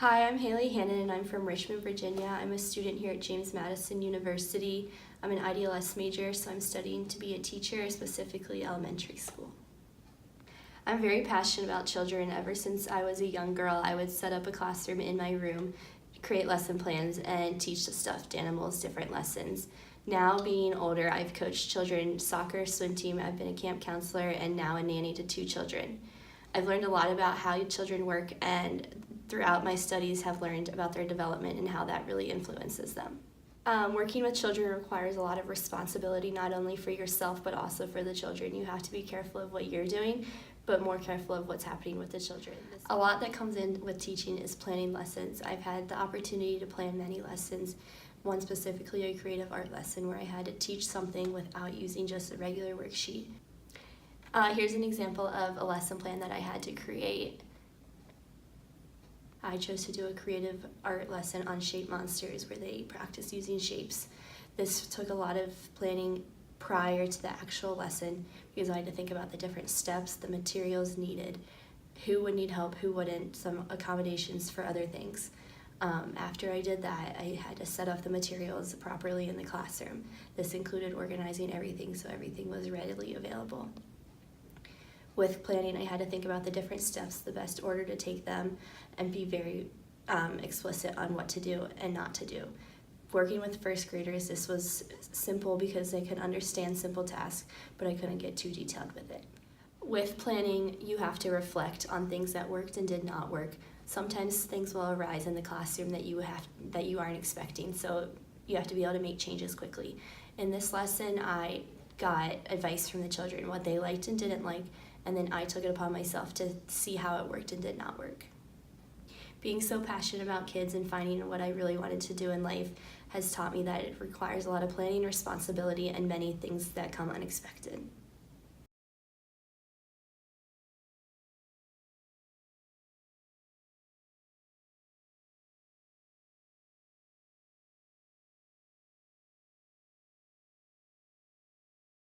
Hi, I'm Haley Hannon and I'm from Richmond, Virginia. I'm a student here at James Madison University. I'm an IDLS major, so I'm studying to be a teacher, specifically elementary school. I'm very passionate about children. Ever since I was a young girl, I would set up a classroom in my room, create lesson plans, and teach the stuffed animals different lessons. Now, being older, I've coached children soccer, swim team, I've been a camp counselor, and now a nanny to 2 children. I've learned a lot about how children work, and throughout my studies have learned about their development and how that really influences them. Working with children requires a lot of responsibility, not only for yourself but also for the children. You have to be careful of what you're doing, but more careful of what's happening with the children. A lot that comes in with teaching is planning lessons. I've had the opportunity to plan many lessons, one specifically a creative art lesson where I had to teach something without using just a regular worksheet. Here's an example of a lesson plan that I had to create. I chose to do a creative art lesson on shape monsters where they practice using shapes. This took a lot of planning prior to the actual lesson because I had to think about the different steps, the materials needed, who would need help, who wouldn't, some accommodations for other things. After I did that, I had to set up the materials properly in the classroom. This included organizing everything so everything was readily available. With planning, I had to think about the different steps, the best order to take them, and be very explicit on what to do and not to do. Working with first graders, this was simple because they could understand simple tasks, but I couldn't get too detailed with it. With planning, you have to reflect on things that worked and did not work. Sometimes things will arise in the classroom that you aren't expecting, so you have to be able to make changes quickly. In this lesson, I got advice from the children, what they liked and didn't like, and then I took it upon myself to see how it worked and did not work. Being so passionate about kids and finding what I really wanted to do in life has taught me that it requires a lot of planning, responsibility, and many things that come unexpected.